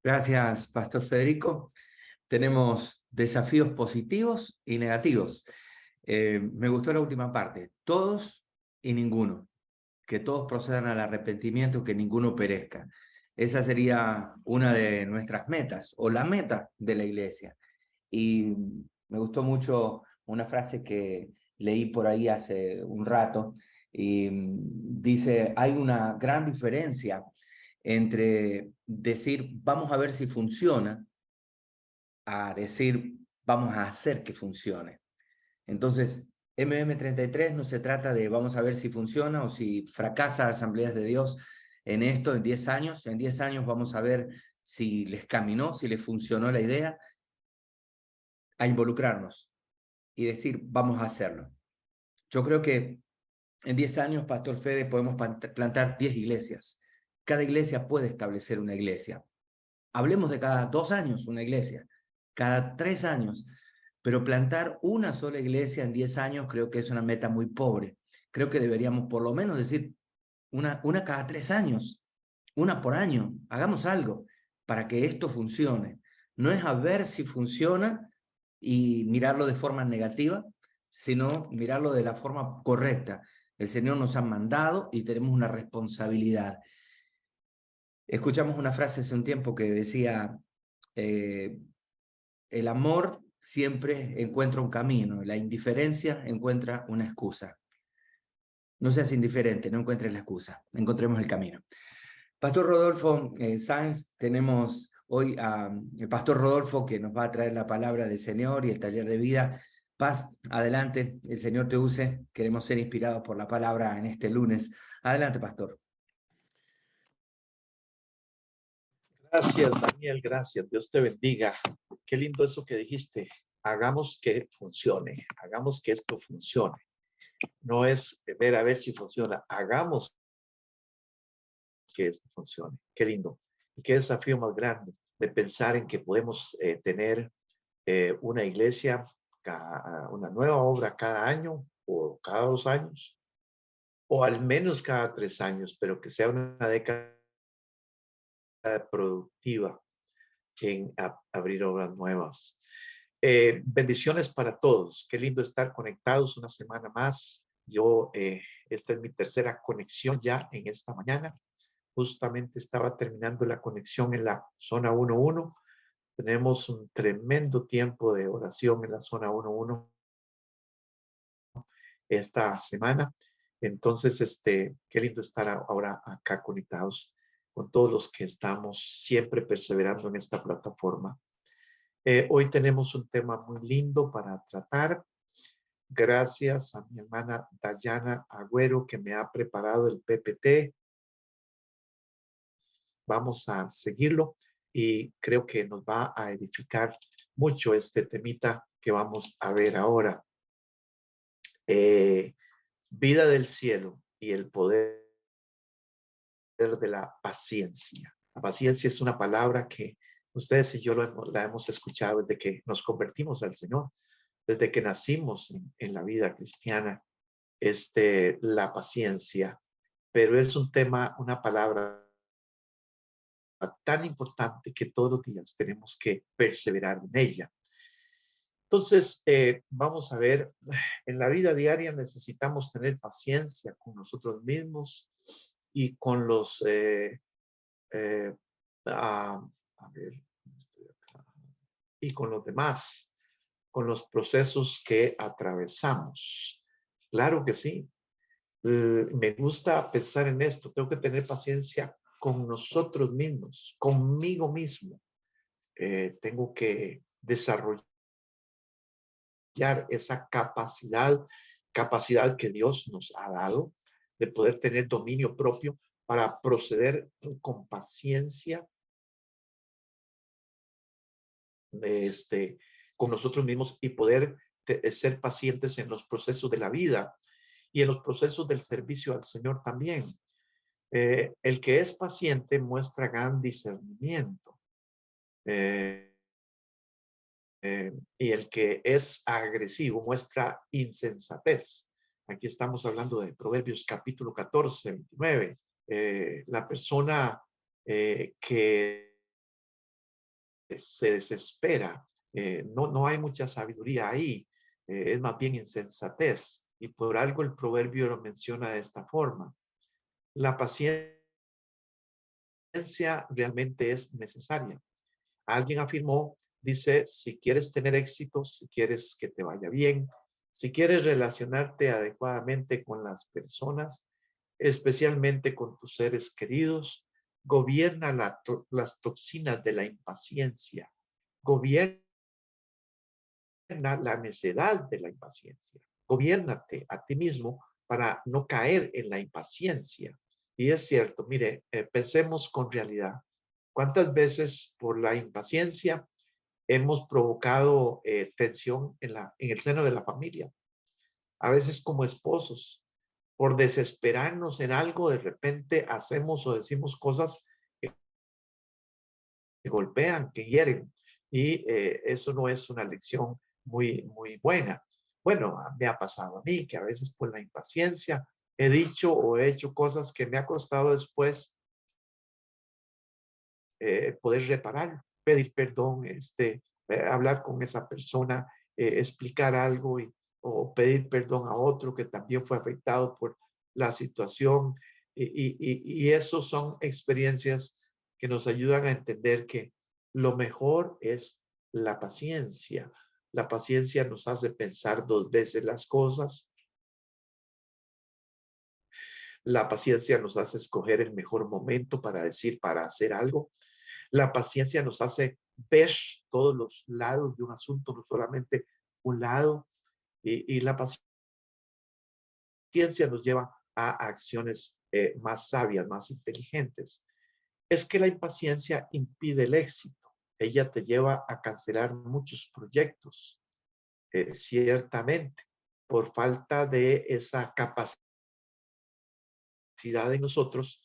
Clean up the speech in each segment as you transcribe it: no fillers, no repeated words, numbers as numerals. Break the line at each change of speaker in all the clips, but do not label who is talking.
Gracias, Pastor Federico. Tenemos desafíos positivos y negativos. Me gustó la última parte, todos y ninguno, que todos procedan al arrepentimiento, que ninguno perezca. Esa sería una de nuestras metas, o la meta de la iglesia. Y me gustó mucho una frase que leí por ahí hace un rato, y dice, hay una gran diferencia entre decir, vamos a ver si funciona, a decir, vamos a hacer que funcione. Entonces, MM33 no se trata de vamos a ver si funciona o si fracasa Asambleas de Dios en esto en 10 años. En 10 años vamos a ver si les caminó, si les funcionó la idea, a involucrarnos y decir, vamos a hacerlo. Yo creo que en 10 años, Pastor Fede, podemos plantar 10 iglesias. Cada iglesia puede establecer una iglesia. Hablemos de cada 2 años una iglesia, cada 3 años, pero plantar una sola iglesia en 10 años creo que es una meta muy pobre. Creo que deberíamos por lo menos decir una cada 3 años, una por año. Hagamos algo para que esto funcione. No es a ver si funciona y mirarlo de forma negativa, sino mirarlo de la forma correcta. El Señor nos ha mandado y tenemos una responsabilidad. Escuchamos una frase hace un tiempo que decía, el amor siempre encuentra un camino, la indiferencia encuentra una excusa. No seas indiferente, no encuentres la excusa, encontremos el camino. Pastor Rodolfo Sáenz, tenemos hoy al Pastor Rodolfo que nos va a traer la palabra del Señor y el taller de vida. Paz, adelante, el Señor te use, queremos ser inspirados por la palabra en este lunes. Adelante, Pastor.
Gracias, Daniel, gracias. Dios te bendiga. Qué lindo eso que dijiste. Hagamos que funcione, hagamos que esto funcione. No es ver a ver si funciona, hagamos que esto funcione. Qué lindo. Y qué desafío más grande de pensar en que podemos tener una iglesia, una nueva obra cada año o cada 2 años, o al menos cada 3 años, pero que sea una década productiva en abrir obras nuevas. Bendiciones para todos. Qué lindo estar conectados una semana más. Esta es mi tercera conexión ya en esta mañana. Justamente estaba terminando la conexión en la zona 1.1. Tenemos un tremendo tiempo de oración en la zona 1.1 esta semana. Entonces, qué lindo estar ahora acá conectados con todos los que estamos siempre perseverando en esta plataforma. Hoy tenemos un tema muy lindo para tratar. Gracias a mi hermana Dayana Agüero que me ha preparado el PPT. Vamos a seguirlo y creo que nos va a edificar mucho este temita que vamos a ver ahora. Vida del cielo y el poder de la paciencia. La paciencia es una palabra que ustedes y yo la hemos escuchado desde que nos convertimos al Señor, desde que nacimos en la vida cristiana, la paciencia, pero es un tema, una palabra tan importante que todos los días tenemos que perseverar en ella. Entonces, vamos a ver, en la vida diaria necesitamos tener paciencia con nosotros mismos y con los, a ver, y con los demás, con los procesos que atravesamos. Claro que sí. Me gusta pensar en esto. Tengo que tener paciencia con nosotros mismos, conmigo mismo. Tengo que desarrollar esa capacidad que Dios nos ha dado de poder tener dominio propio para proceder con paciencia con nosotros mismos y poder ser pacientes en los procesos de la vida y en los procesos del servicio al Señor también. El que es paciente muestra gran discernimiento. Y el que es agresivo muestra insensatez. Aquí estamos hablando de Proverbios capítulo 14, 29. La persona que se desespera. No hay mucha sabiduría ahí, es más bien insensatez. Y por algo el proverbio lo menciona de esta forma. La paciencia realmente es necesaria. Alguien afirmó, dice, si quieres tener éxito, si quieres que te vaya bien, si quieres relacionarte adecuadamente con las personas, especialmente con tus seres queridos, gobierna las toxinas de la impaciencia, gobierna la necedad de la impaciencia, gobiérnate a ti mismo para no caer en la impaciencia. Y es cierto, mire, pensemos con realidad. ¿Cuántas veces por la impaciencia hemos provocado tensión en el seno de la familia? A veces como esposos, por desesperarnos en algo, de repente hacemos o decimos cosas que golpean, que hieren. Y eso no es una lección muy buena. Bueno, me ha pasado a mí que a veces por la impaciencia he dicho o he hecho cosas que me ha costado después poder reparar, pedir perdón, hablar con esa persona, explicar algo o pedir perdón a otro que también fue afectado por la situación. Y eso son experiencias que nos ayudan a entender que lo mejor es la paciencia. La paciencia nos hace pensar dos veces las cosas. La paciencia nos hace escoger el mejor momento para decir, para hacer algo. La paciencia nos hace ver todos los lados de un asunto, no solamente un lado. Y la paciencia nos lleva a acciones más sabias, más inteligentes. Es que la impaciencia impide el éxito. Ella te lleva a cancelar muchos proyectos, ciertamente, por falta de esa capacidad de nosotros.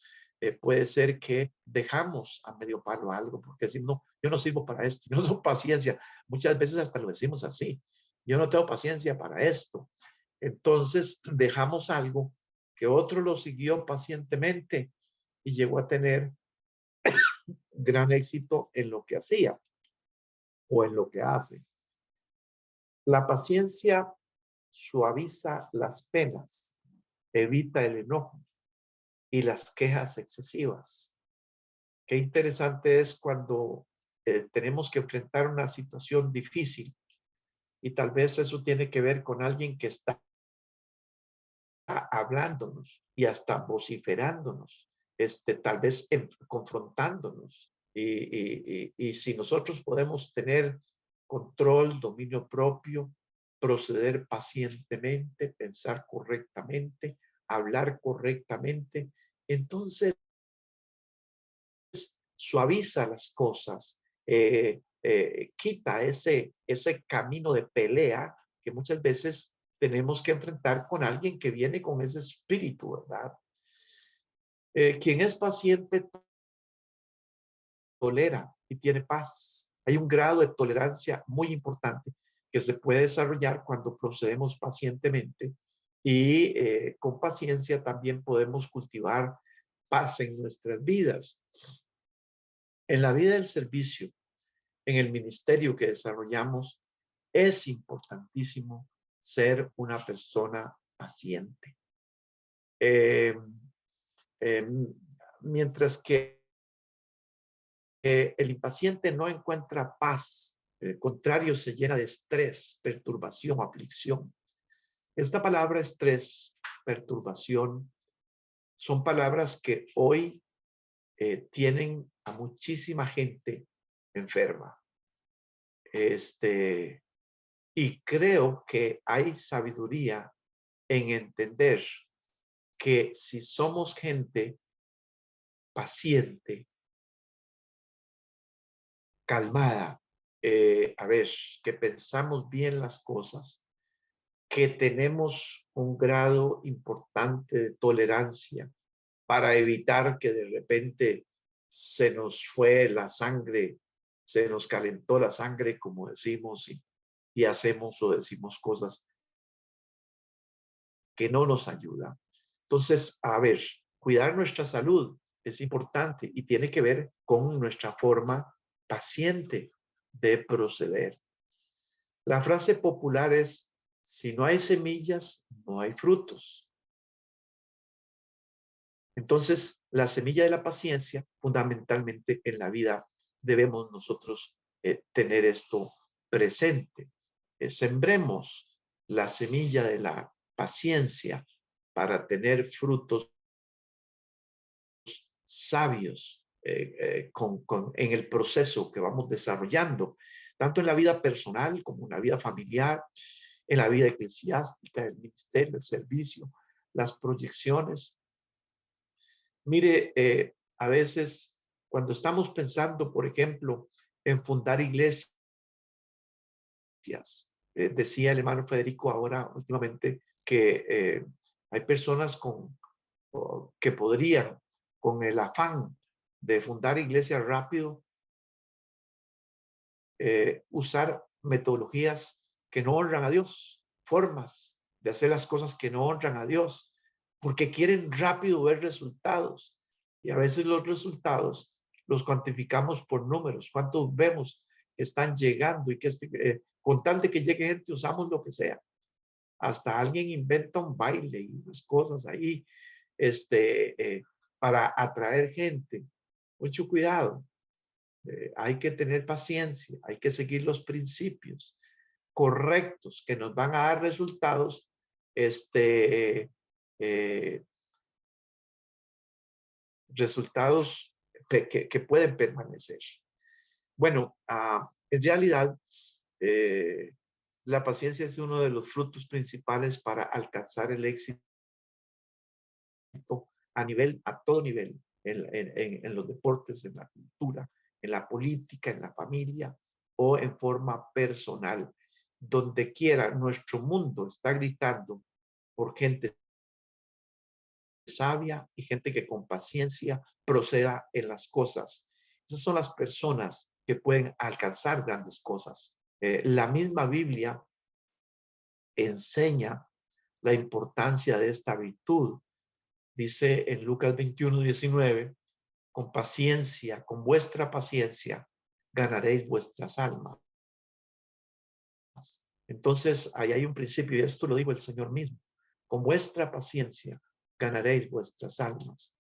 Puede ser que dejamos a medio palo algo, porque decimos, no, yo no sirvo para esto, yo no tengo paciencia. Muchas veces hasta lo decimos así, yo no tengo paciencia para esto. Entonces dejamos algo que otro lo siguió pacientemente y llegó a tener gran éxito en lo que hacía o en lo que hace. La paciencia suaviza las penas, evita el enojo y las quejas excesivas. Qué interesante es cuando tenemos que enfrentar una situación difícil y tal vez eso tiene que ver con alguien que está hablándonos y hasta vociferándonos, tal vez confrontándonos. Y si nosotros podemos tener control, dominio propio, proceder pacientemente, pensar correctamente, hablar correctamente, entonces suaviza las cosas, quita ese camino de pelea que muchas veces tenemos que enfrentar con alguien que viene con ese espíritu, ¿verdad? Quien es paciente tolera y tiene paz. Hay un grado de tolerancia muy importante que se puede desarrollar cuando procedemos pacientemente y con paciencia también podemos cultivar paz en nuestras vidas. En la vida del servicio, en el ministerio que desarrollamos, es importantísimo ser una persona paciente. Eh, eh, mientras que el impaciente no encuentra paz, el contrario se llena de estrés, perturbación, aflicción. Esta palabra estrés, perturbación, son palabras que hoy tienen a muchísima gente enferma. Y creo que hay sabiduría en entender que si somos gente paciente, calmada, que pensamos bien las cosas, que tenemos un grado importante de tolerancia para evitar que de repente se nos fue la sangre, se nos calentó la sangre, como decimos, y hacemos o decimos cosas que no nos ayudan. Entonces, cuidar nuestra salud es importante y tiene que ver con nuestra forma paciente de proceder. La frase popular es, si no hay semillas, no hay frutos. Entonces, la semilla de la paciencia, fundamentalmente en la vida, debemos nosotros tener esto presente. Sembremos la semilla de la paciencia para tener frutos sabios en el proceso que vamos desarrollando, tanto en la vida personal como en la vida familiar, en la vida eclesiástica, el ministerio, el servicio, las proyecciones. Mire, a veces cuando estamos pensando, por ejemplo, en fundar iglesias, decía el hermano Federico ahora últimamente que hay personas que podrían, con el afán de fundar iglesias rápido, usar metodologías que no honran a Dios, formas de hacer las cosas que no honran a Dios, porque quieren rápido ver resultados. Y a veces los resultados los cuantificamos por números. ¿Cuántos vemos que están llegando? Y que con tal de que llegue gente, usamos lo que sea. Hasta alguien inventa un baile y unas cosas ahí para atraer gente. Mucho cuidado. Hay que tener paciencia, hay que seguir los principios correctos que nos van a dar resultados eh, resultados que pueden permanecer. Bueno, en realidad, la paciencia es uno de los frutos principales para alcanzar el éxito a todo nivel, en los deportes, en la cultura, en la política, en la familia o en forma personal. Donde quiera, nuestro mundo está gritando por gente sabia y gente que con paciencia proceda en las cosas. Esas son las personas que pueden alcanzar grandes cosas. La misma Biblia enseña la importancia de esta virtud. Dice en Lucas 21:19, con paciencia, con vuestra paciencia, ganaréis vuestras almas. Entonces, ahí hay un principio, y esto lo dijo el Señor mismo. Con vuestra paciencia, ganaréis vuestras almas.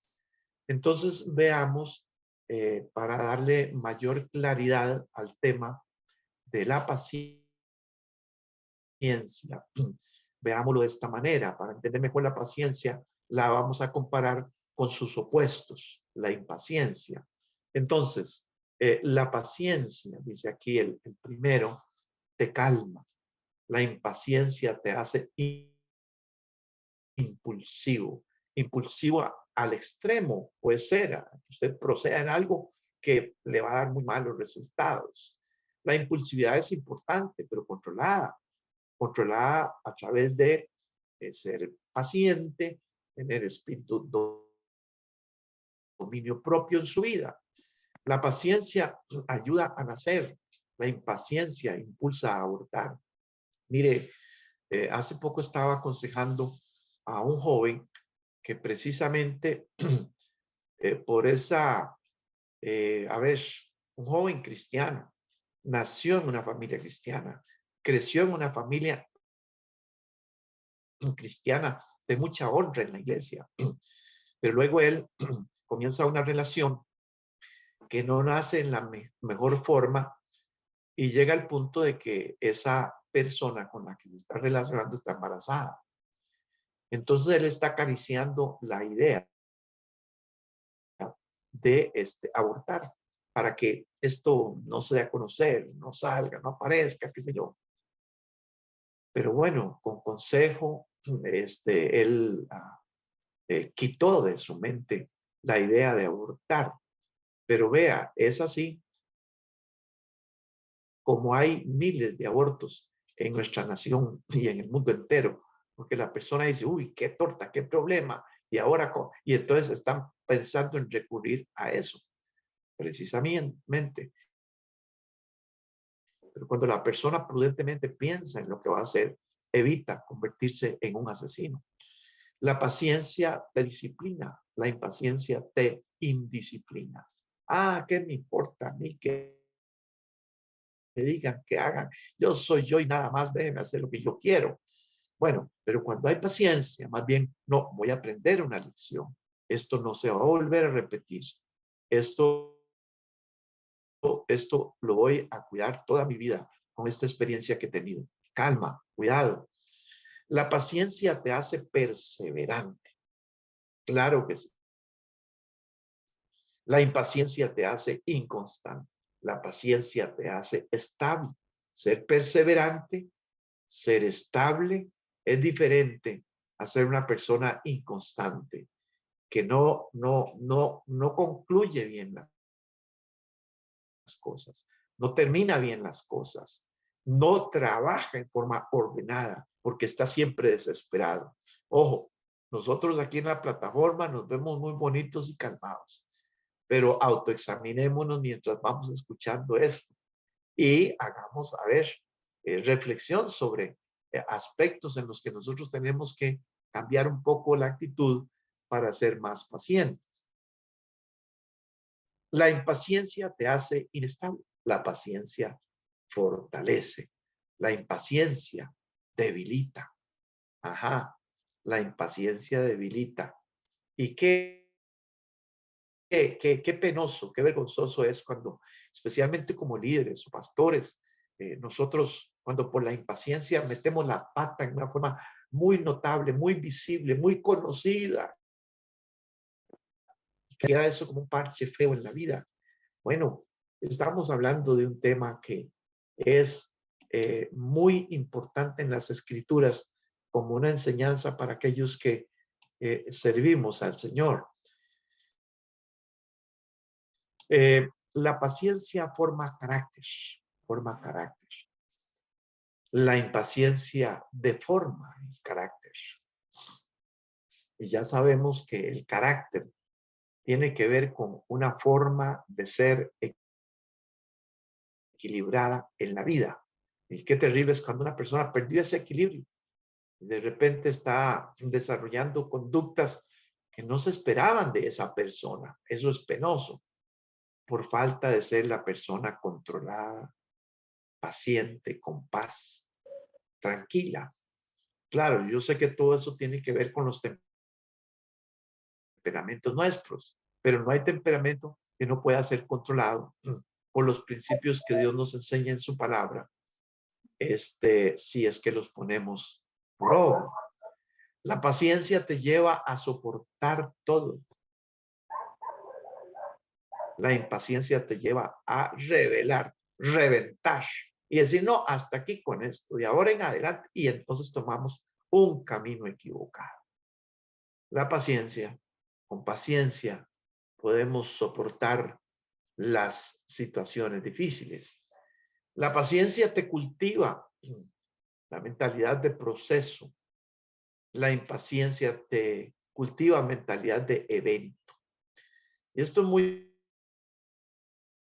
Entonces, veamos, para darle mayor claridad al tema de la paciencia, veámoslo de esta manera. Para entender mejor la paciencia, la vamos a comparar con sus opuestos, la impaciencia. Entonces, la paciencia, dice aquí el primero, te calma. La impaciencia te hace impulsivo. Impulsivo al extremo, puede ser. Usted proceda en algo que le va a dar muy malos resultados. La impulsividad es importante, pero controlada. Controlada a través de ser paciente, tener espíritu dominio propio en su vida. La paciencia ayuda a nacer. La impaciencia impulsa a abortar. Mire, hace poco estaba aconsejando a un joven que precisamente por esa, un joven cristiano, nació en una familia cristiana, creció en una familia cristiana de mucha honra en la iglesia, pero luego él comienza una relación que no nace en la mejor forma y llega al punto de que esa persona con la que se está relacionando está embarazada. Entonces él está acariciando la idea de abortar para que esto no se dé a conocer, no salga, no aparezca, qué sé yo. Pero bueno, con consejo, él quitó de su mente la idea de abortar. Pero vea, es así como hay miles de abortos en nuestra nación y en el mundo entero, porque la persona dice, uy, qué torta, qué problema, y ahora, y entonces están pensando en recurrir a eso, precisamente. Pero cuando la persona prudentemente piensa en lo que va a hacer, evita convertirse en un asesino. La paciencia te disciplina, la impaciencia te indisciplina. Ah, ¿qué me importa a mí? que digan, que hagan. Yo soy yo y nada más, déjenme hacer lo que yo quiero. Bueno, pero cuando hay paciencia, más bien, no, voy a aprender una lección. Esto no se va a volver a repetir. Esto lo voy a cuidar toda mi vida con esta experiencia que he tenido. Calma, cuidado. La paciencia te hace perseverante. Claro que sí. La impaciencia te hace inconstante. La paciencia te hace estable. Ser perseverante, ser estable, es diferente a ser una persona inconstante, que no concluye bien las cosas, no termina bien las cosas, no trabaja en forma ordenada, porque está siempre desesperado. Ojo, nosotros aquí en la plataforma nos vemos muy bonitos y calmados, pero autoexaminémonos mientras vamos escuchando esto y hagamos, a ver, reflexión sobre aspectos en los que nosotros tenemos que cambiar un poco la actitud para ser más pacientes. La impaciencia te hace inestable. La paciencia fortalece. La impaciencia debilita. Ajá, la impaciencia debilita. Y qué penoso, qué vergonzoso es cuando, especialmente como líderes o pastores, nosotros cuando por la impaciencia metemos la pata en una forma muy notable, muy visible, muy conocida, queda eso como un parche feo en la vida. Bueno, estamos hablando de un tema que es muy importante en las escrituras como una enseñanza para aquellos que servimos al Señor. La paciencia forma carácter, forma carácter. La impaciencia deforma el carácter. Y ya sabemos que el carácter tiene que ver con una forma de ser equilibrada en la vida. Y qué terrible es cuando una persona perdió ese equilibrio. De repente está desarrollando conductas que no se esperaban de esa persona. Eso es penoso, por falta de ser la persona controlada, paciente, con paz, tranquila. Claro, yo sé que todo eso tiene que ver con los temperamentos nuestros, pero no hay temperamento que no pueda ser controlado por los principios que Dios nos enseña en su palabra, si es que los ponemos por obra. La paciencia te lleva a soportar todo. La impaciencia te lleva a reventar y decir, no, hasta aquí con esto, de ahora en adelante, y entonces tomamos un camino equivocado. La paciencia, con paciencia podemos soportar las situaciones difíciles. La paciencia te cultiva la mentalidad de proceso. La impaciencia te cultiva mentalidad de evento. Y esto es muy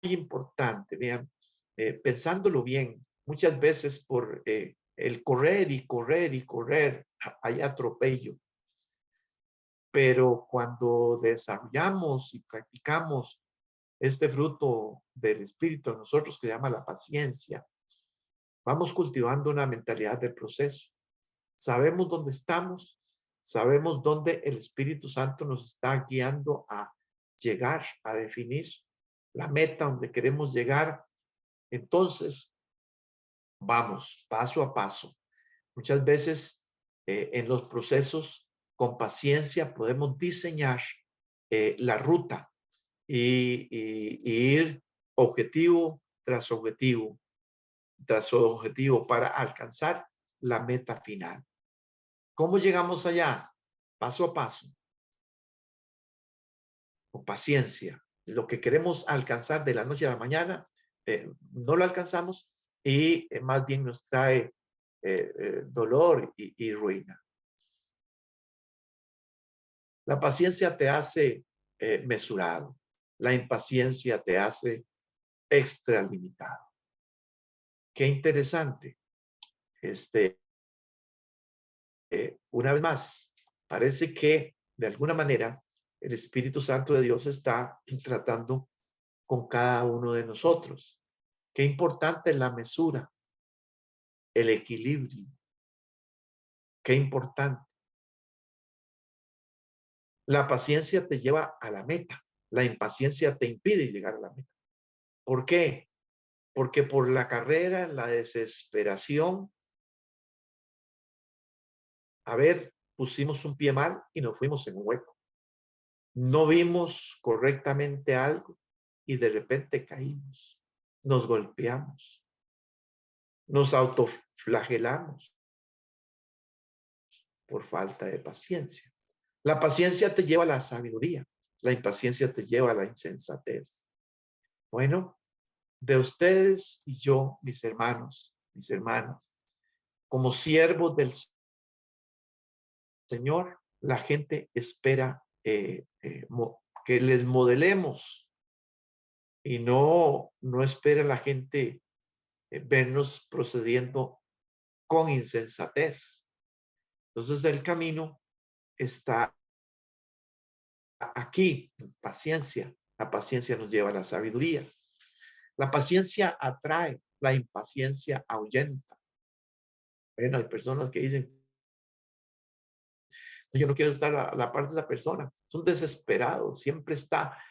importante, vean, pensándolo bien, muchas veces por el correr y correr y correr, hay atropello. Pero cuando desarrollamos y practicamos este fruto del Espíritu en nosotros que se llama la paciencia, vamos cultivando una mentalidad de proceso. Sabemos dónde estamos, sabemos dónde el Espíritu Santo nos está guiando a llegar, a definir la meta donde queremos llegar. Entonces, vamos paso a paso. Muchas veces en los procesos, con paciencia, podemos diseñar la ruta y ir objetivo tras objetivo, para alcanzar la meta final. ¿Cómo llegamos allá? Paso a paso, con paciencia. Lo que queremos alcanzar de la noche a la mañana, no lo alcanzamos y más bien nos trae dolor y ruina. La paciencia te hace mesurado. La impaciencia te hace extralimitado. Qué interesante. Una vez más, parece que de alguna manera el Espíritu Santo de Dios está tratando con cada uno de nosotros. Qué importante es la mesura, el equilibrio. Qué importante. La paciencia te lleva a la meta. La impaciencia te impide llegar a la meta. ¿Por qué? Porque por la carrera, la desesperación, a ver, pusimos un pie mal y nos fuimos en un hueco. No vimos correctamente algo y de repente caímos, nos golpeamos, nos autoflagelamos por falta de paciencia. La paciencia te lleva a la sabiduría, la impaciencia te lleva a la insensatez. Bueno, de ustedes y yo, mis hermanos, mis hermanas, como siervos del Señor, la gente espera que les modelemos y no espera la gente vernos procediendo con insensatez. Entonces el camino está aquí, paciencia. La paciencia nos lleva a la sabiduría. La paciencia atrae, la impaciencia ahuyenta. Bueno, hay personas que dicen, yo no quiero estar a la parte de esa persona. Son desesperados, siempre está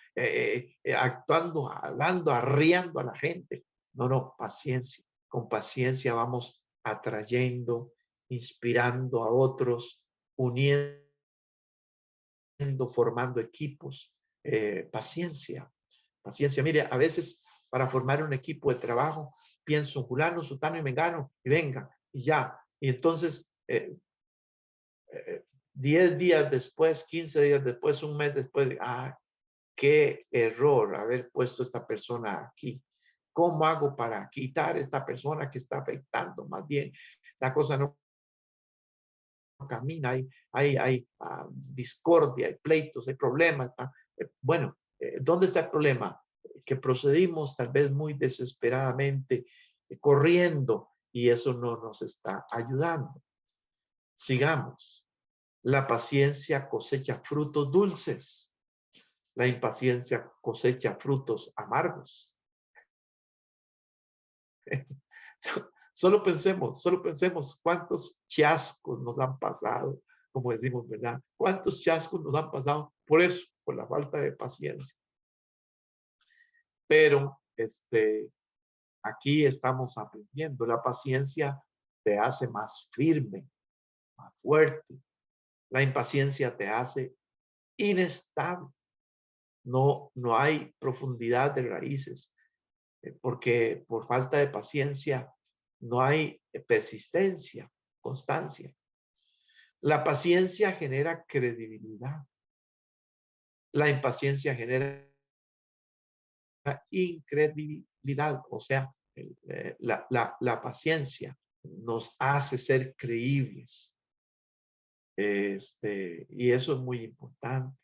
actuando, hablando, arriando a la gente. No, paciencia. Con paciencia vamos atrayendo, inspirando a otros, uniendo, formando equipos. Paciencia, paciencia. Mire, a veces para formar un equipo de trabajo, pienso en fulano, sutano y mengano, y venga, y ya. Y entonces, 10 días después, 15 días después, un mes después, qué error haber puesto esta persona aquí. ¿Cómo hago para quitar esta persona que está afectando? Más bien, la cosa no camina, hay discordia, hay pleitos, hay problemas. Bueno, ¿dónde está el problema? Que procedimos tal vez muy desesperadamente, corriendo, y eso no nos está ayudando. Sigamos. La paciencia cosecha frutos dulces. La impaciencia cosecha frutos amargos. Solo pensemos cuántos chascos nos han pasado, como decimos, ¿verdad? ¿Cuántos chascos nos han pasado? Por eso, por la falta de paciencia. Pero aquí estamos aprendiendo. La paciencia te hace más firme, más fuerte. La impaciencia te hace inestable. No hay profundidad de raíces, porque por falta de paciencia no hay persistencia, constancia. La paciencia genera credibilidad. La impaciencia genera incredibilidad. O sea, la paciencia nos hace ser creíbles. Y eso es muy importante,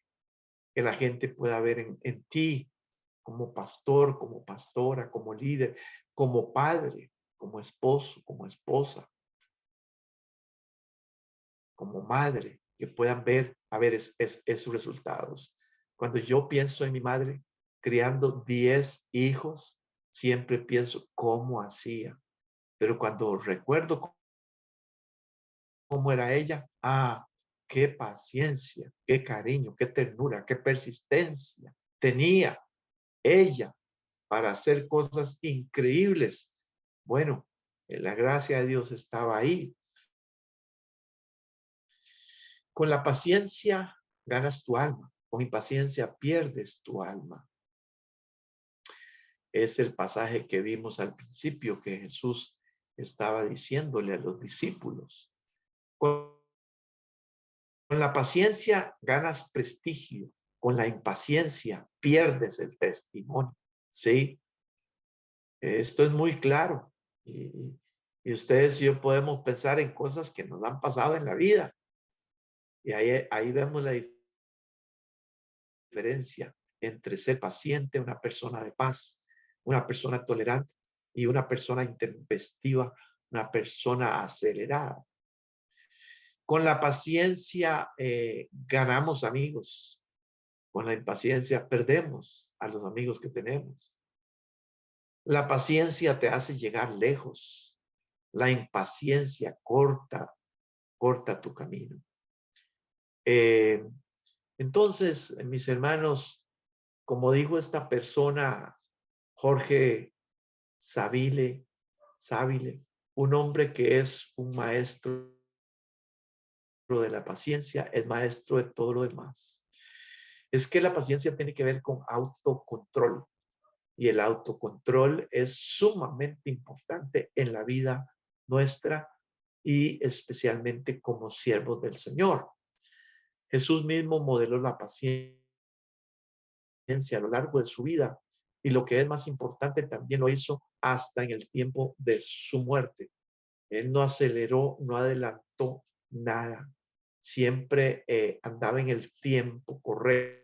que la gente pueda ver en ti como pastor, como pastora, como líder, como padre, como esposo, como esposa, como madre, que puedan ver, a ver, esos resultados. Cuando yo pienso en mi madre criando 10 hijos, siempre pienso cómo hacía. Pero cuando recuerdo cómo era ella, qué paciencia, qué cariño, qué ternura, qué persistencia tenía ella para hacer cosas increíbles. Bueno, la gracia de Dios estaba ahí. Con la paciencia ganas tu alma, con impaciencia pierdes tu alma. Es el pasaje que vimos al principio que Jesús estaba diciéndole a los discípulos. Con la paciencia ganas prestigio, con la impaciencia pierdes el testimonio. ¿Sí? Esto es muy claro. Y ustedes y yo podemos pensar en cosas que nos han pasado en la vida. Y ahí vemos la diferencia entre ser paciente, una persona de paz, una persona tolerante y una persona intempestiva, una persona acelerada. Con la paciencia ganamos amigos. Con la impaciencia perdemos a los amigos que tenemos. La paciencia te hace llegar lejos. La impaciencia corta tu camino. Eh, entonces, mis hermanos, como dijo esta persona, Jorge Sábile, un hombre que es un maestro de la paciencia, es maestro de todo lo demás. Es que la paciencia tiene que ver con autocontrol, y el autocontrol es sumamente importante en la vida nuestra y especialmente como siervos del Señor. Jesús mismo modeló la paciencia a lo largo de su vida, y lo que es más importante, también lo hizo hasta en el tiempo de su muerte. Él no aceleró, no adelantó nada. Siempre andaba en el tiempo correcto.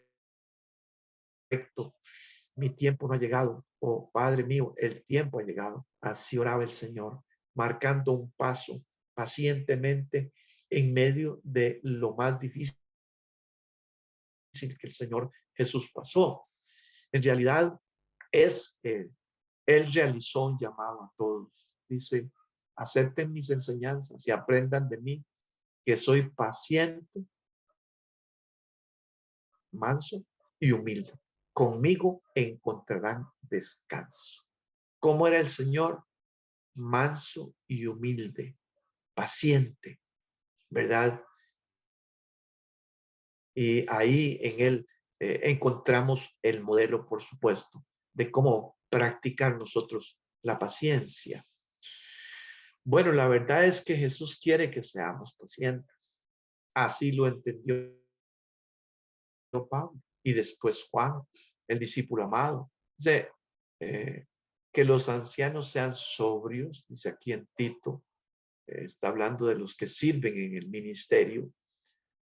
Mi tiempo no ha llegado. Oh, Padre mío, el tiempo ha llegado. Así oraba el Señor, marcando un paso pacientemente en medio de lo más difícil que el Señor Jesús pasó. En realidad Él realizó un llamado a todos. Dice, acepten mis enseñanzas y aprendan de mí, que soy paciente, manso y humilde. Conmigo encontrarán descanso. ¿Cómo era el Señor? Manso y humilde, paciente, ¿verdad? Y ahí en él encontramos el modelo, por supuesto, de cómo practicar nosotros la paciencia. Bueno, la verdad es que Jesús quiere que seamos pacientes. Así lo entendió Pablo y después Juan, el discípulo amado. Dice que los ancianos sean sobrios, dice aquí en Tito, está hablando de los que sirven en el ministerio,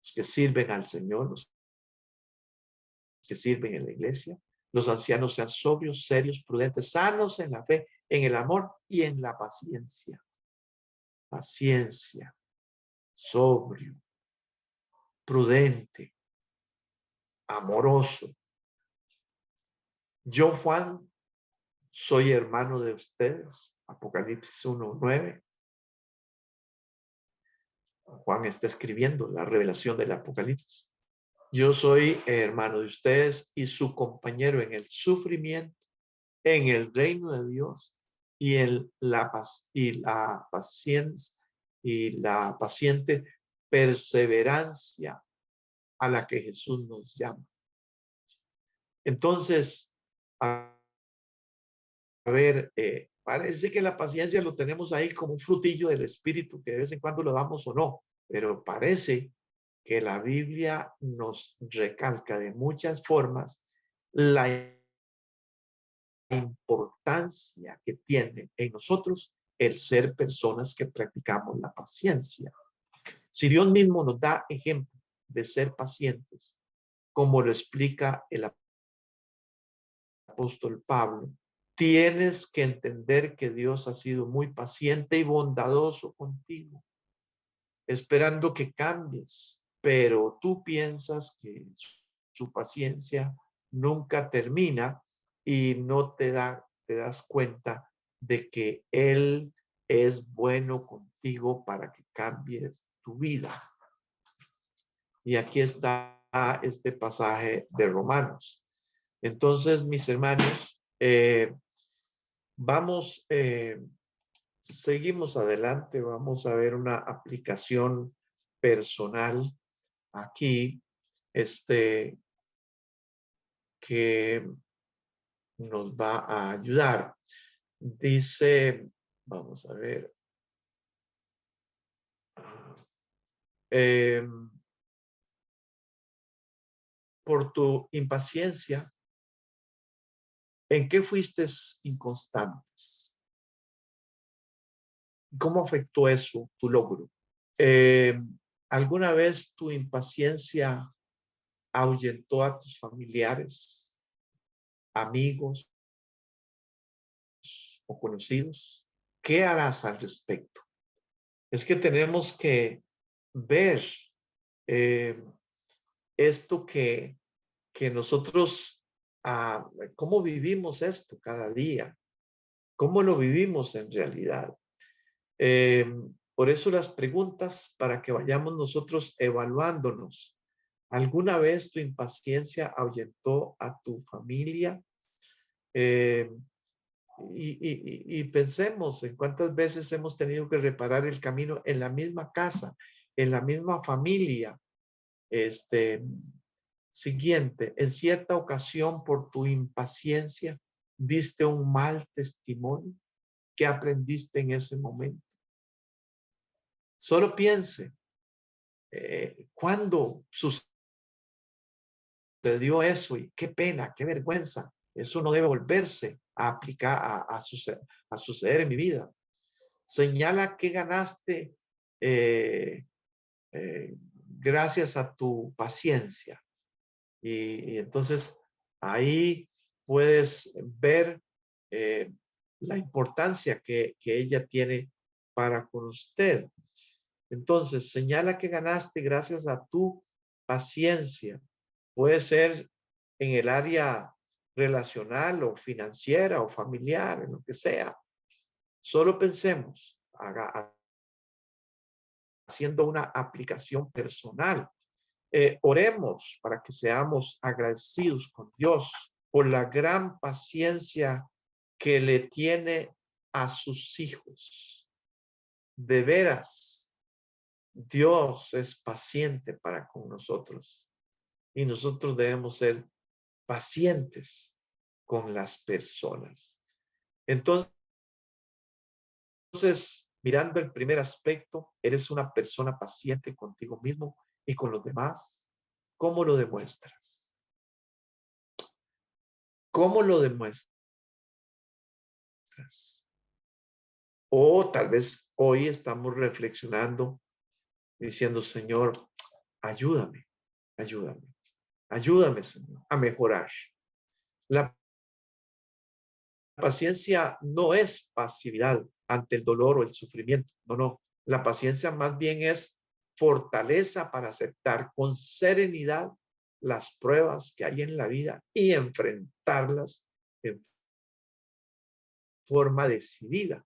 los que sirven al Señor, los que sirven en la iglesia. Los ancianos sean sobrios, serios, prudentes, sanos en la fe, en el amor y en la paciencia. Paciencia, sobrio, prudente, amoroso. Yo, Juan, soy hermano de ustedes. Apocalipsis 1:9. Juan está escribiendo la revelación del Apocalipsis. Yo soy hermano de ustedes y su compañero en el sufrimiento, en el reino de Dios y en la paciencia y la paciente perseverancia a la que Jesús nos llama. Entonces, a ver, parece que la paciencia lo tenemos ahí como un frutillo del Espíritu que de vez en cuando lo damos o no, pero parece que la Biblia nos recalca de muchas formas la importancia que tiene en nosotros el ser personas que practicamos la paciencia. Si Dios mismo nos da ejemplo de ser pacientes, como lo explica el apóstol Pablo, tienes que entender que Dios ha sido muy paciente y bondadoso contigo, esperando que cambies, pero tú piensas que su paciencia nunca termina y no te das cuenta de que Él es bueno contigo para que cambies tu vida. Y aquí está este pasaje de Romanos. Entonces, mis hermanos, seguimos adelante, vamos a ver una aplicación personal aquí, que nos va a ayudar. Dice, vamos a ver, eh, por tu impaciencia, ¿en qué fuiste inconstantes? ¿Cómo afectó eso tu logro? Eh, ¿Alguna vez tu impaciencia ahuyentó a tus familiares, amigos o conocidos? ¿Qué harás al respecto? Es que tenemos que ver eh, esto que nosotros, cómo vivimos esto cada día. ¿Cómo lo vivimos en realidad? Eh, por eso las preguntas para que vayamos nosotros evaluándonos. ¿Alguna vez tu impaciencia ahuyentó a tu familia? Eh, y pensemos en cuántas veces hemos tenido que reparar el camino en la misma casa, en la misma familia. Este, Siguiente, en cierta ocasión por tu impaciencia diste un mal testimonio. ¿Qué aprendiste en ese momento? Solo piense, ¿cuándo sucedió eso? Y qué pena, qué vergüenza. Eso no debe volverse a aplicar, a suceder en mi vida. Señala que ganaste gracias a tu paciencia. Y entonces ahí puedes ver eh, la importancia que ella tiene para con usted. Entonces, señala que ganaste gracias a tu paciencia. Puede ser en el área relacional o financiera o familiar, en lo que sea. Solo pensemos, haciendo una aplicación personal. Oremos para que seamos agradecidos con Dios por la gran paciencia que le tiene a sus hijos. De veras, Dios es paciente para con nosotros y nosotros debemos ser pacientes con las personas. Entonces, mirando el primer aspecto, eres una persona paciente contigo mismo y con los demás. ¿Cómo lo demuestras? ¿Cómo lo demuestras? O tal vez hoy estamos reflexionando, diciendo, Señor, ayúdame, ayúdame, ayúdame, Señor, a mejorar. La paciencia no es pasividad ante el dolor o el sufrimiento. No, no. La paciencia más bien es fortaleza para aceptar con serenidad las pruebas que hay en la vida y enfrentarlas en forma decidida.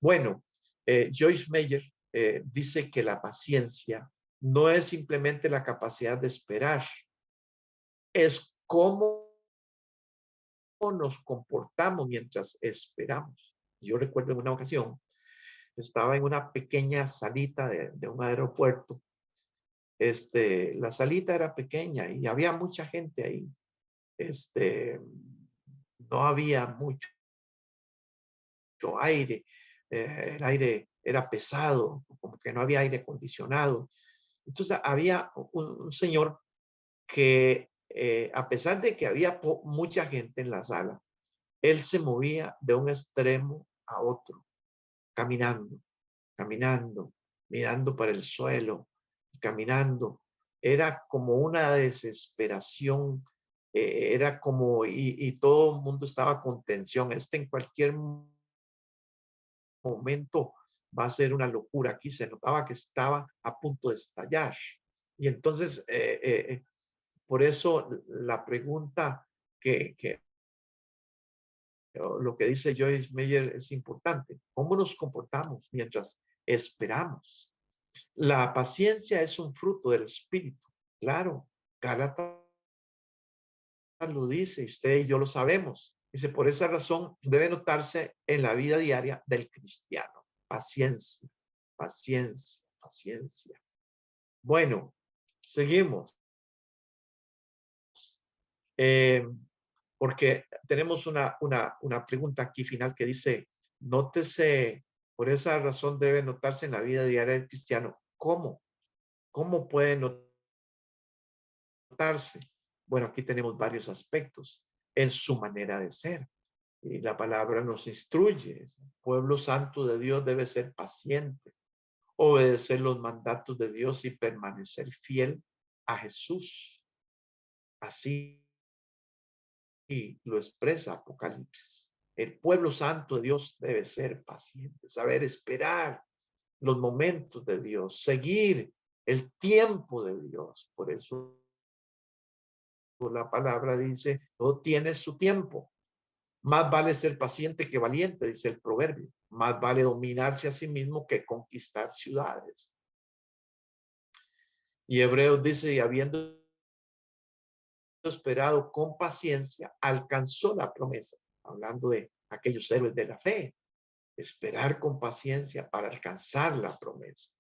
Bueno, Joyce Meyer dice que la paciencia no es simplemente la capacidad de esperar, es cómo nos comportamos mientras esperamos. Yo recuerdo en una ocasión, estaba en una pequeña salita de un aeropuerto. La salita era pequeña y había mucha gente ahí. No había mucho aire. El aire era pesado, como que no había aire acondicionado. Entonces había un señor que, a pesar de que había mucha gente en la sala, él se movía de un extremo a otro, caminando, caminando, mirando para el suelo, caminando. Era como una desesperación, era como, y todo el mundo estaba con tensión. En cualquier momento va a ser una locura. Aquí se notaba que estaba a punto de estallar. Y entonces, por eso la pregunta que lo que dice Joyce Meyer es importante. ¿Cómo nos comportamos mientras esperamos? La paciencia es un fruto del Espíritu. Claro, Gálatas lo dice, usted y yo lo sabemos. Dice, por esa razón debe notarse en la vida diaria del cristiano. Paciencia, paciencia, paciencia. Bueno, seguimos. Eh, porque tenemos una pregunta aquí final que dice, nótese, por esa razón debe notarse en la vida diaria del cristiano. ¿Cómo? ¿Cómo puede notarse? Bueno, aquí tenemos varios aspectos en su manera de ser. Y la palabra nos instruye. El pueblo santo de Dios debe ser paciente, obedecer los mandatos de Dios y permanecer fiel a Jesús. Así lo expresa Apocalipsis. El pueblo santo de Dios debe ser paciente, saber esperar los momentos de Dios, seguir el tiempo de Dios. Por eso la palabra dice, todo tiene su tiempo. Más vale ser paciente que valiente, dice el proverbio. Más vale dominarse a sí mismo que conquistar ciudades. Y Hebreos dice, y habiendo esperado con paciencia, alcanzó la promesa. Hablando de aquellos héroes de la fe. Esperar con paciencia para alcanzar la promesa.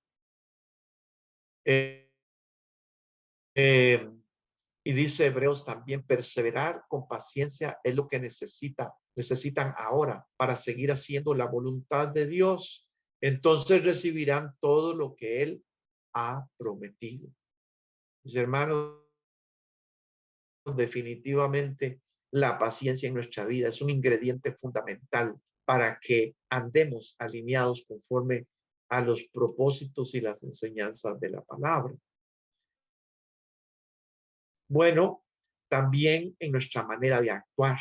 Y dice Hebreos también, perseverar con paciencia es lo que necesitan ahora para seguir haciendo la voluntad de Dios. Entonces recibirán todo lo que Él ha prometido. Mis hermanos, definitivamente la paciencia en nuestra vida es un ingrediente fundamental para que andemos alineados conforme a los propósitos y las enseñanzas de la palabra. Bueno, también en nuestra manera de actuar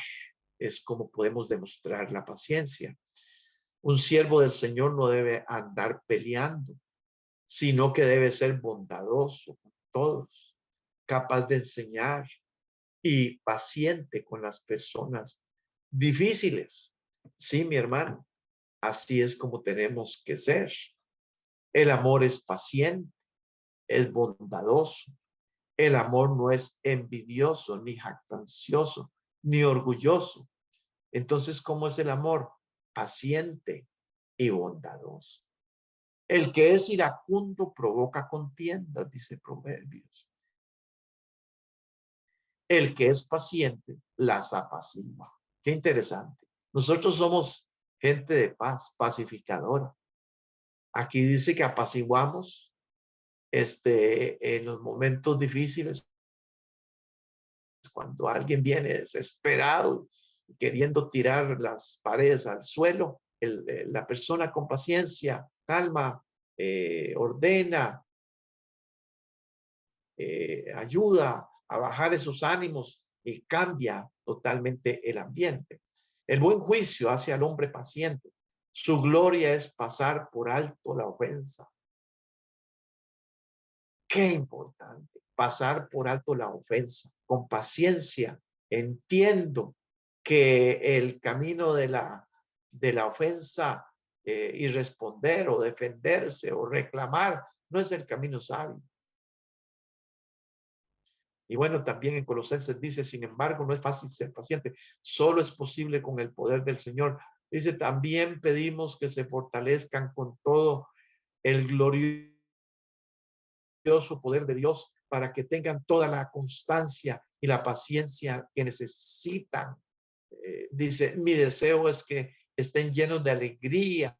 es como podemos demostrar la paciencia. Un siervo del Señor no debe andar peleando, sino que debe ser bondadoso con todos, capaz de enseñar y paciente con las personas difíciles. Sí, mi hermano, así es como tenemos que ser. El amor es paciente, es bondadoso. El amor no es envidioso, ni jactancioso, ni orgulloso. Entonces, ¿cómo es el amor? Paciente y bondadoso. El que es iracundo provoca contiendas, dice Proverbios. El que es paciente las apacigua. Qué interesante. Nosotros somos gente de paz, pacificadora. Aquí dice que apaciguamos en los momentos difíciles, cuando alguien viene desesperado, queriendo tirar las paredes al suelo, la persona con paciencia, calma, ordena, ayuda a bajar esos ánimos y cambia totalmente el ambiente. El buen juicio hace al hombre paciente. Su gloria es pasar por alto la ofensa. Qué importante, pasar por alto la ofensa, con paciencia. Entiendo que el camino de la ofensa y responder o defenderse o reclamar no es el camino sabio. Y bueno, también en Colosenses dice, sin embargo, no es fácil ser paciente, solo es posible con el poder del Señor. Dice, también pedimos que se fortalezcan con todo el glorioso poder de Dios para que tengan toda la constancia y la paciencia que necesitan. Dice, mi deseo es que estén llenos de alegría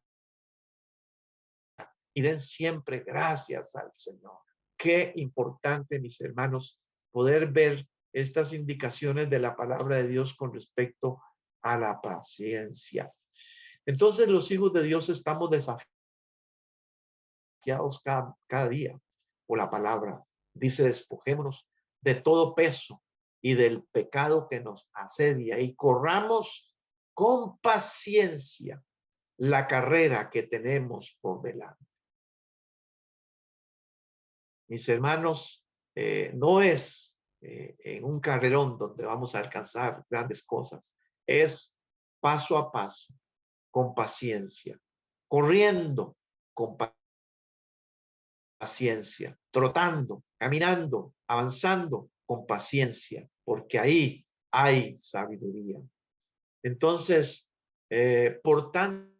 y den siempre gracias al Señor. Qué importante, mis hermanos, poder ver estas indicaciones de la palabra de Dios con respecto a la paciencia. Entonces, los hijos de Dios estamos desafiados cada día por la palabra. Dice, despojémonos de todo peso y del pecado que nos asedia y corramos con paciencia la carrera que tenemos por delante. Mis hermanos, no es en un carrerón donde vamos a alcanzar grandes cosas. Es paso a paso, con paciencia, corriendo con paciencia, trotando, caminando, avanzando con paciencia, porque ahí hay sabiduría. Entonces, por tanto,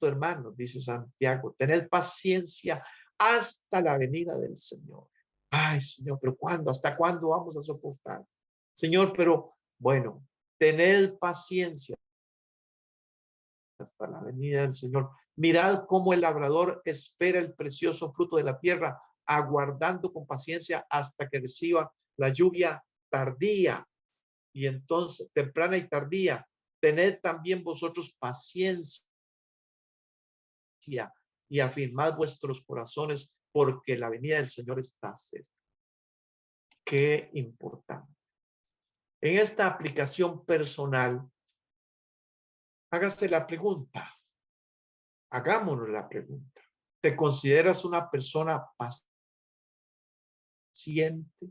hermanos, dice Santiago, tened paciencia hasta la venida del Señor. Ay, Señor, pero ¿cuándo? ¿Hasta cuándo vamos a soportar? Señor, pero bueno, tened paciencia hasta la venida del Señor. Mirad cómo el labrador espera el precioso fruto de la tierra, aguardando con paciencia hasta que reciba la lluvia tardía. Y entonces, temprana y tardía, tened también vosotros paciencia y afirmad vuestros corazones, porque la venida del Señor está cerca. Qué importante. En esta aplicación personal, hágase la pregunta. Hagámonos la pregunta. ¿Te consideras una persona paciente?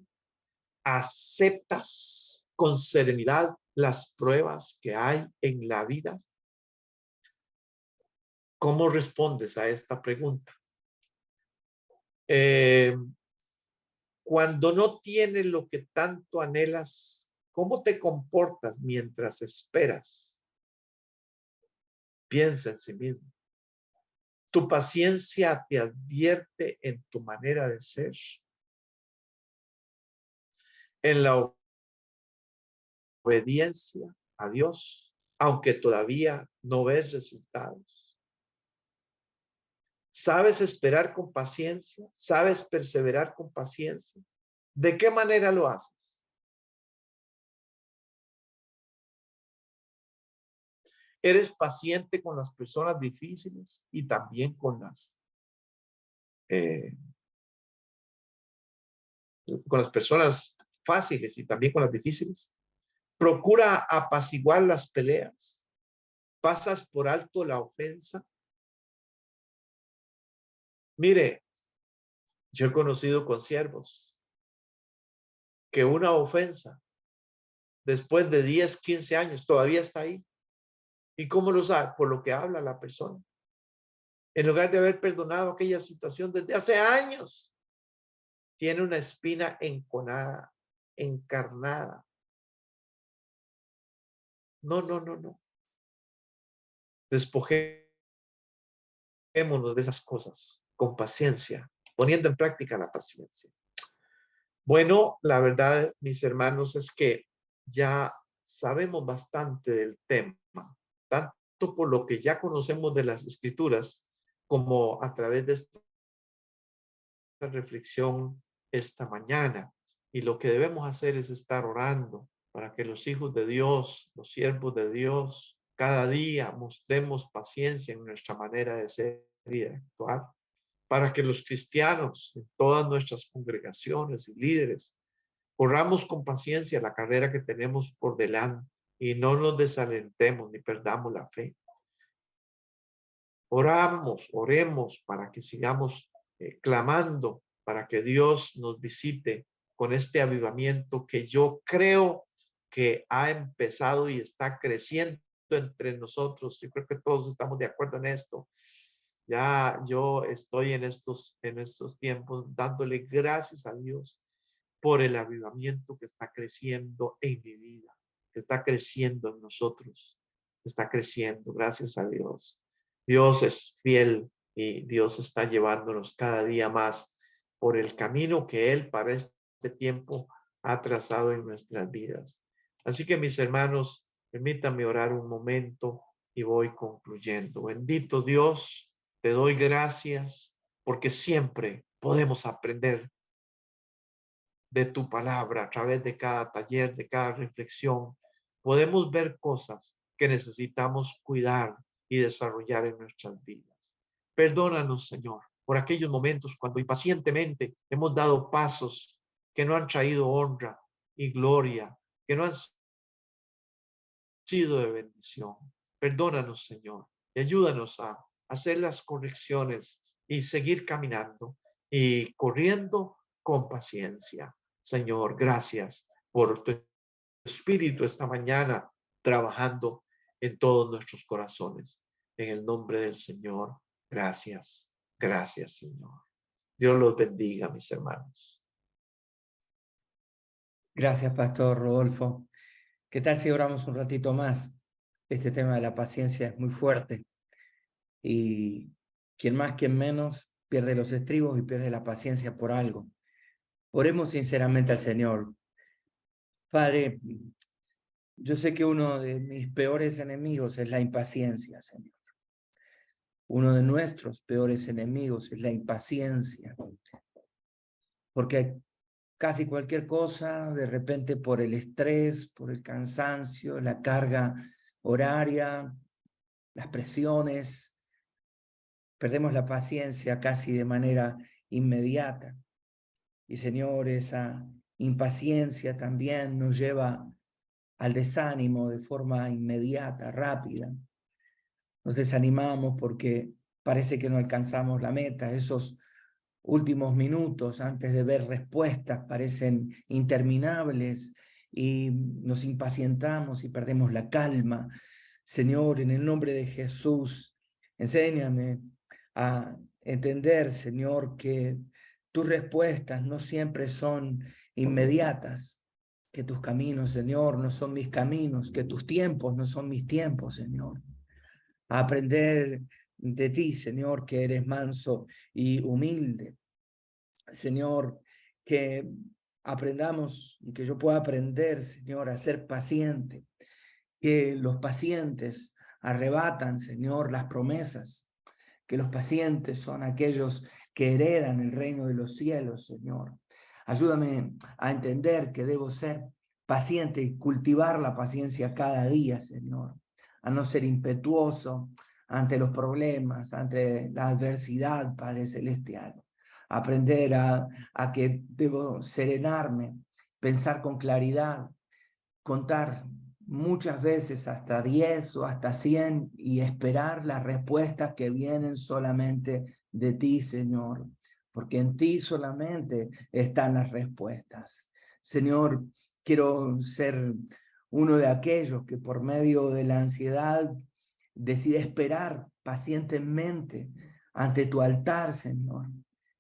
¿Aceptas con serenidad las pruebas que hay en la vida? ¿Cómo respondes a esta pregunta? Cuando no tienes lo que tanto anhelas, ¿cómo te comportas mientras esperas? Piensa en sí mismo. ¿Tu paciencia te advierte en tu manera de ser? En la obediencia a Dios, aunque todavía no ves resultados. ¿Sabes esperar con paciencia? ¿Sabes perseverar con paciencia? ¿De qué manera lo haces? ¿Eres paciente con las personas difíciles y también con las personas fáciles y también con las difíciles? ¿Procura apaciguar las peleas? ¿Pasas por alto la ofensa? Mire, yo he conocido consiervos que una ofensa después de 10, 15 años todavía está ahí. ¿Y cómo lo sabe? Por lo que habla la persona. En lugar de haber perdonado aquella situación desde hace años, tiene una espina enconada, encarnada. No, no, no, no. Despojémonos de esas cosas con paciencia, poniendo en práctica la paciencia. Bueno, la verdad, mis hermanos, es que ya sabemos bastante del tema, tanto por lo que ya conocemos de las Escrituras, como a través de esta reflexión esta mañana. Y lo que debemos hacer es estar orando para que los hijos de Dios, los siervos de Dios, cada día mostremos paciencia en nuestra manera de ser y de actuar, para que los cristianos en todas nuestras congregaciones y líderes corramos con paciencia la carrera que tenemos por delante y no nos desalentemos ni perdamos la fe. Oremos para que sigamos clamando para que Dios nos visite con este avivamiento que yo creo que ha empezado y está creciendo entre nosotros. Yo creo que todos estamos de acuerdo en esto. Ya yo estoy en estos tiempos dándole gracias a Dios por el avivamiento que está creciendo en mi vida, que está creciendo en nosotros, está creciendo, gracias a Dios. Dios es fiel y Dios está llevándonos cada día más por el camino que Él para este tiempo ha trazado en nuestras vidas. Así que mis hermanos, permítanme orar un momento y voy concluyendo. Bendito Dios, te doy gracias porque siempre podemos aprender de tu palabra a través de cada taller, de cada reflexión. Podemos ver cosas que necesitamos cuidar y desarrollar en nuestras vidas. Perdónanos, Señor, por aquellos momentos cuando impacientemente hemos dado pasos que no han traído honra y gloria, que no han sido de bendición. Perdónanos, Señor, y ayúdanos a hacer las correcciones y seguir caminando y corriendo con paciencia. Señor, gracias por tu espíritu esta mañana trabajando en todos nuestros corazones. En el nombre del Señor, gracias. Gracias, Señor. Dios los bendiga, mis hermanos.
Gracias, Pastor Rodolfo. ¿Qué tal si oramos un ratito más? Este tema de la paciencia es muy fuerte y quien más, quien menos, pierde los estribos y pierde la paciencia por algo. Oremos sinceramente al Señor. Padre, yo sé que uno de mis peores enemigos es la impaciencia, Señor. Uno de nuestros peores enemigos es la impaciencia, porque casi cualquier cosa, de repente por el estrés, por el cansancio, la carga horaria, las presiones, perdemos la paciencia casi de manera inmediata. Y Señor, esa impaciencia también nos lleva al desánimo de forma inmediata, rápida. Nos desanimamos porque parece que no alcanzamos la meta. Esos últimos minutos antes de ver respuestas parecen interminables y nos impacientamos y perdemos la calma. Señor, en el nombre de Jesús, enséñame a entender, Señor, que tus respuestas no siempre son inmediatas, que tus caminos, Señor, no son mis caminos, que tus tiempos no son mis tiempos, Señor. A aprender de ti, Señor, que eres manso y humilde. Señor, que aprendamos y que yo pueda aprender, Señor, a ser paciente, que los pacientes arrebatan, Señor, las promesas, que los pacientes son aquellos que heredan el reino de los cielos, Señor. Ayúdame a entender que debo ser paciente y cultivar la paciencia cada día, Señor, a no ser impetuoso ante los problemas, ante la adversidad, Padre Celestial. Aprender a que debo serenarme, pensar con claridad, contar muchas veces hasta 10 o hasta 100 y esperar las respuestas que vienen solamente de ti, Señor, porque en ti solamente están las respuestas. Señor, quiero ser uno de aquellos que por medio de la ansiedad decide esperar pacientemente ante tu altar, Señor,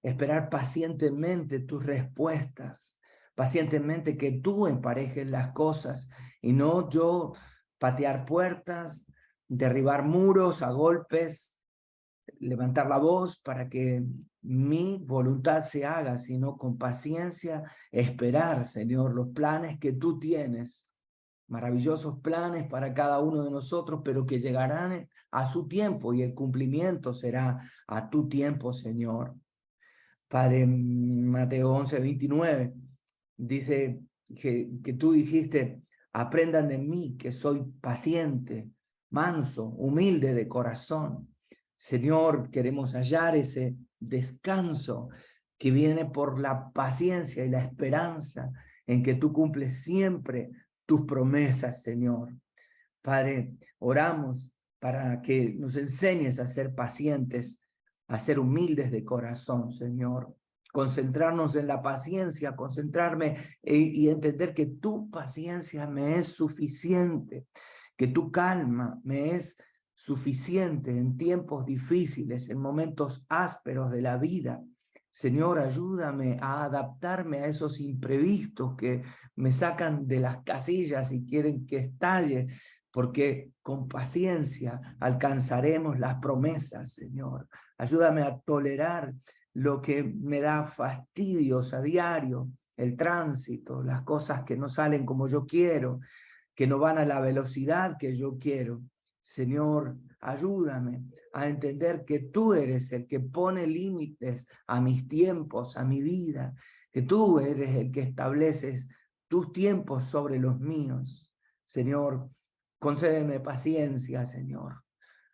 esperar pacientemente tus respuestas, pacientemente que tú emparejes las cosas y no yo patear puertas, derribar muros a golpes, levantar la voz para que mi voluntad se haga, sino con paciencia esperar, Señor, los planes que tú tienes, maravillosos planes para cada uno de nosotros, pero que llegarán a su tiempo y el cumplimiento será a tu tiempo, Señor. Padre, Mateo 11:29 dice que tú dijiste, aprendan de mí que soy paciente, manso, humilde de corazón. Señor, queremos hallar ese descanso que viene por la paciencia y la esperanza en que tú cumples siempre tus promesas, Señor. Padre, oramos para que nos enseñes a ser pacientes, a ser humildes de corazón, Señor. Concentrarnos en la paciencia, concentrarme y entender que tu paciencia me es suficiente, que tu calma me es suficiente en tiempos difíciles, en momentos ásperos de la vida. Señor, ayúdame a adaptarme a esos imprevistos que me sacan de las casillas y quieren que estalle, porque con paciencia alcanzaremos las promesas, Señor. Ayúdame a tolerar lo que me da fastidios a diario, el tránsito, las cosas que no salen como yo quiero, que no van a la velocidad que yo quiero. Señor, ayúdame a entender que tú eres el que pone límites a mis tiempos, a mi vida, que tú eres el que estableces tus tiempos sobre los míos. Señor, concédeme paciencia, Señor.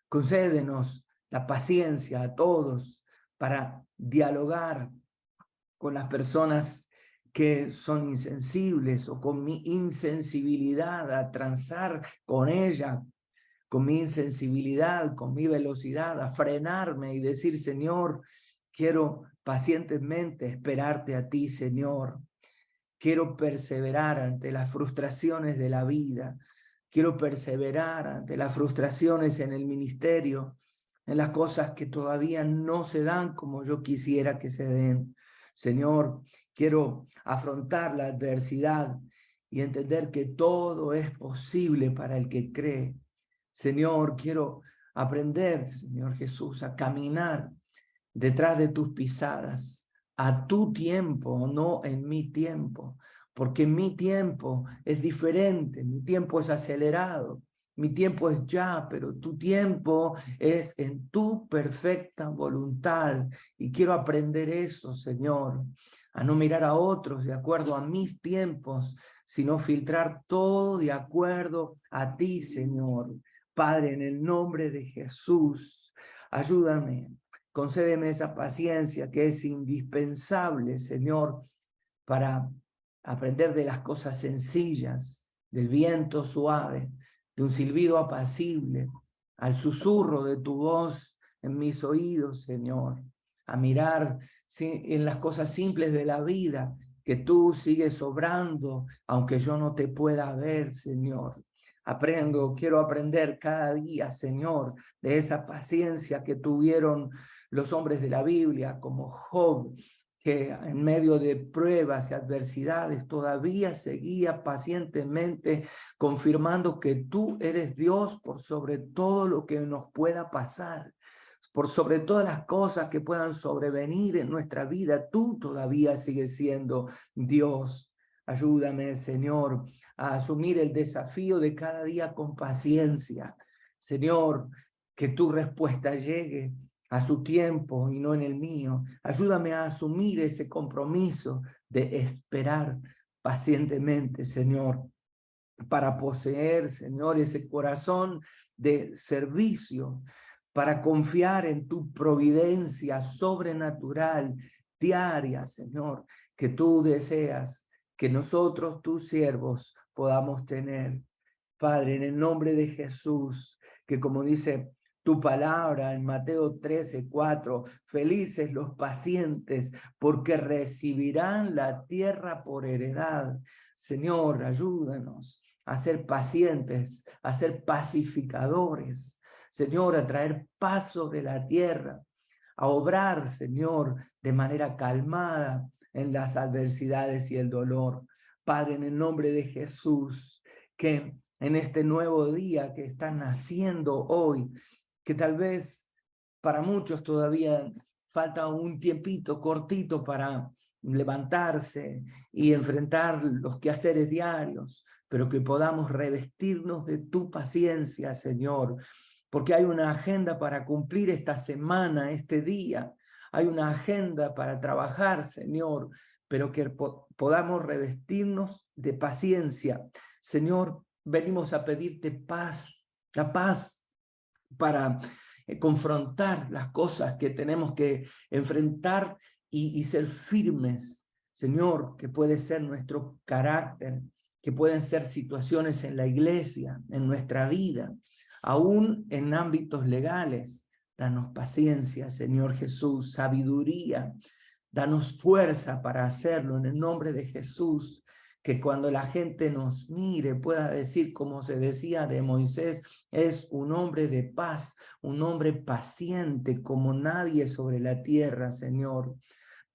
Concédenos la paciencia a todos para dialogar con las personas que son insensibles o con mi insensibilidad a transar con ella, con mi insensibilidad, con mi velocidad, a frenarme y decir, Señor, quiero pacientemente esperarte a ti, Señor. Quiero perseverar ante las frustraciones de la vida. Quiero perseverar ante las frustraciones en el ministerio, en las cosas que todavía no se dan como yo quisiera que se den. Señor, quiero afrontar la adversidad y entender que todo es posible para el que cree. Señor, quiero aprender, Señor Jesús, a caminar detrás de tus pisadas, a tu tiempo, no en mi tiempo, porque mi tiempo es diferente, mi tiempo es acelerado, mi tiempo es ya, pero tu tiempo es en tu perfecta voluntad. Y quiero aprender eso, Señor, a no mirar a otros de acuerdo a mis tiempos, sino filtrar todo de acuerdo a ti, Señor. Padre, en el nombre de Jesús, ayúdame. Concédeme esa paciencia que es indispensable, Señor, para aprender de las cosas sencillas, del viento suave, de un silbido apacible, al susurro de tu voz en mis oídos, Señor, a mirar en las cosas simples de la vida que tú sigues obrando, aunque yo no te pueda ver, Señor. Quiero aprender cada día, Señor, de esa paciencia que tuvieron los hombres de la Biblia, como Job, que en medio de pruebas y adversidades todavía seguía pacientemente confirmando que tú eres Dios por sobre todo lo que nos pueda pasar, por sobre todas las cosas que puedan sobrevenir en nuestra vida. Tú todavía sigues siendo Dios. Ayúdame, Señor, a asumir el desafío de cada día con paciencia. Señor, que tu respuesta llegue a su tiempo y no en el mío. Ayúdame a asumir ese compromiso de esperar pacientemente, Señor, para poseer, Señor, ese corazón de servicio, para confiar en tu providencia sobrenatural, diaria, Señor, que tú deseas que nosotros, tus siervos, podamos tener. Padre, en el nombre de Jesús, que como dice tu palabra en Mateo 13:4, felices los pacientes porque recibirán la tierra por heredad. Señor, ayúdanos a ser pacientes, a ser pacificadores. Señor, a traer paz sobre la tierra, a obrar, Señor, de manera calmada en las adversidades y el dolor. Padre, en el nombre de Jesús, que en este nuevo día que está naciendo hoy, que tal vez para muchos todavía falta un tiempito cortito para levantarse y enfrentar los quehaceres diarios, pero que podamos revestirnos de tu paciencia, Señor, porque hay una agenda para cumplir esta semana, este día. Hay una agenda para trabajar, Señor, pero que podamos revestirnos de paciencia. Señor, venimos a pedirte paz, la paz para confrontar las cosas que tenemos que enfrentar y ser firmes, Señor, que puede ser nuestro carácter, que pueden ser situaciones en la iglesia, en nuestra vida, aún en ámbitos legales. Danos paciencia, Señor Jesús, sabiduría, danos fuerza para hacerlo en el nombre de Jesús. Que cuando la gente nos mire pueda decir, como se decía de Moisés, es un hombre de paz, un hombre paciente como nadie sobre la tierra, Señor.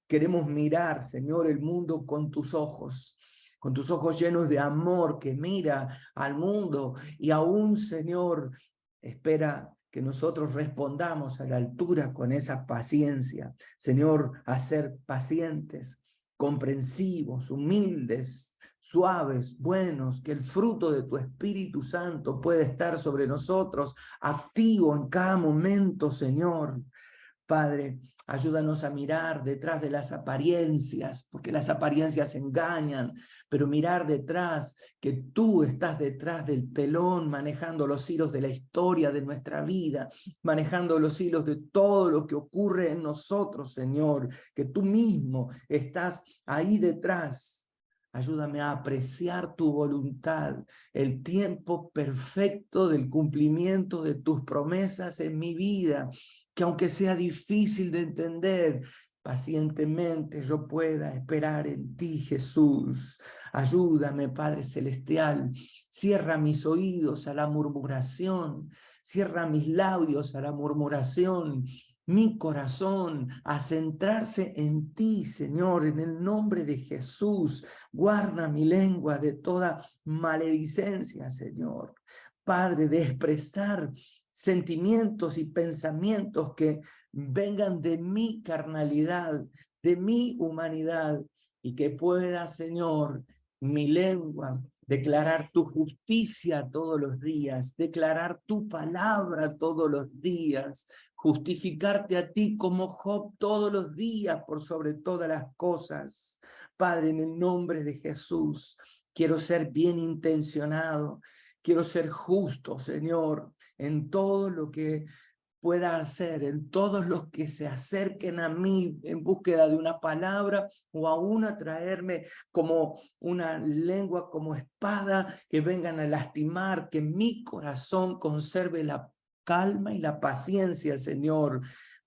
Queremos mirar, Señor, el mundo con tus ojos llenos de amor que mira al mundo y aún, Señor, espera que nosotros respondamos a la altura con esa paciencia. Señor, a ser pacientes, comprensivos, humildes, suaves, buenos, que el fruto de tu Espíritu Santo puede estar sobre nosotros, activo en cada momento, Señor. Padre, ayúdanos a mirar detrás de las apariencias, porque las apariencias engañan, pero mirar detrás, que tú estás detrás del telón, manejando los hilos de la historia de nuestra vida, manejando los hilos de todo lo que ocurre en nosotros, Señor, que tú mismo estás ahí detrás. Ayúdame a apreciar tu voluntad, el tiempo perfecto del cumplimiento de tus promesas en mi vida, que aunque sea difícil de entender, pacientemente yo pueda esperar en ti, Jesús. Ayúdame, Padre Celestial, cierra mis oídos a la murmuración, cierra mis labios a la murmuración, mi corazón a centrarse en ti, Señor, en el nombre de Jesús. Guarda mi lengua de toda maledicencia, Señor. Padre, de expresar sentimientos y pensamientos que vengan de mi carnalidad, de mi humanidad, y que pueda, Señor, mi lengua declarar tu justicia todos los días, declarar tu palabra todos los días, justificarte a ti como Job todos los días por sobre todas las cosas. Padre, en el nombre de Jesús, quiero ser bien intencionado, quiero ser justo, Señor, en todo lo que pueda hacer, en todos los que se acerquen a mí en búsqueda de una palabra o aún a traerme como una lengua, como espada, que vengan a lastimar, que mi corazón conserve la calma y la paciencia, Señor,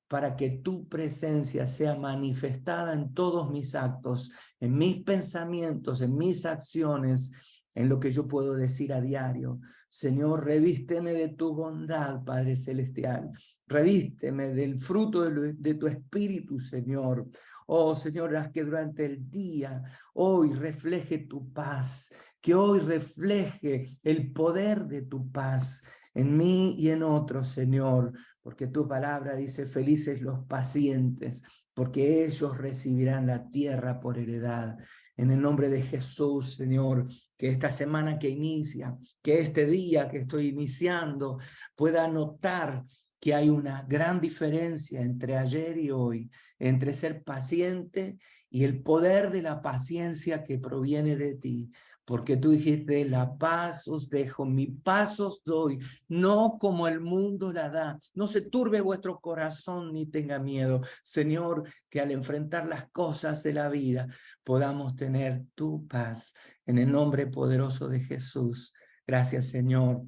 para que tu presencia sea manifestada en todos mis actos, en mis pensamientos, en mis acciones, en lo que yo puedo decir a diario. Señor, revísteme de tu bondad, Padre Celestial. Revísteme del fruto de tu Espíritu, Señor. Oh, Señor, haz que durante el día, hoy refleje tu paz, que hoy refleje el poder de tu paz en mí y en otros, Señor, porque tu palabra dice, felices los pacientes, porque ellos recibirán la tierra por heredad. En el nombre de Jesús, Señor, que esta semana que inicia, que este día que estoy iniciando, pueda notar que hay una gran diferencia entre ayer y hoy, entre ser paciente y el poder de la paciencia que proviene de ti. Porque tú dijiste, la paz os dejo, mi paz os doy, no como el mundo la da. No se turbe vuestro corazón ni tenga miedo. Señor, que al enfrentar las cosas de la vida podamos tener tu paz. En el nombre poderoso de Jesús. Gracias, Señor.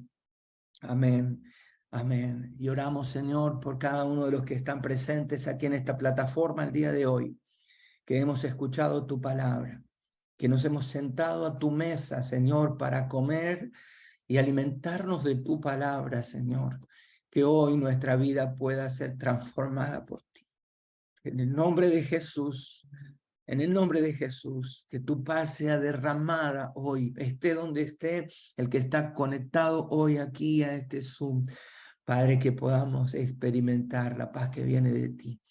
Amén. Amén. Y oramos, Señor, por cada uno de los que están presentes aquí en esta plataforma el día de hoy, que hemos escuchado tu palabra, que nos hemos sentado a tu mesa, Señor, para comer y alimentarnos de tu palabra, Señor. Que hoy nuestra vida pueda ser transformada por ti. En el nombre de Jesús, en el nombre de Jesús, que tu paz sea derramada hoy, esté donde esté el que está conectado hoy aquí a este Zoom. Padre, que podamos experimentar la paz que viene de ti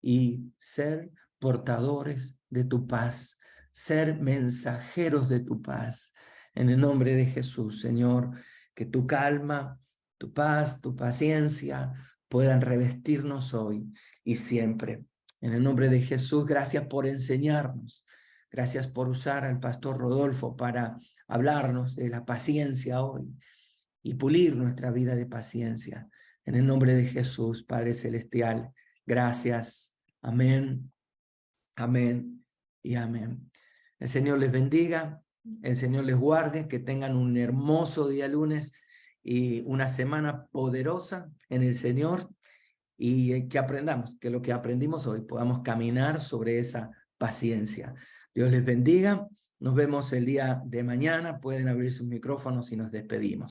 y ser portadores de tu paz, ser mensajeros de tu paz. En el nombre de Jesús, Señor, que tu calma, tu paz, tu paciencia puedan revestirnos hoy y siempre. En el nombre de Jesús, gracias por enseñarnos. Gracias por usar al pastor Rodolfo para hablarnos de la paciencia hoy y pulir nuestra vida de paciencia. En el nombre de Jesús, Padre Celestial, gracias. Amén, amén y amén. El Señor les bendiga, el Señor les guarde, que tengan un hermoso día lunes y una semana poderosa en el Señor, y que aprendamos, que lo que aprendimos hoy podamos caminar sobre esa paciencia. Dios les bendiga, nos vemos el día de mañana, pueden abrir sus micrófonos y nos despedimos.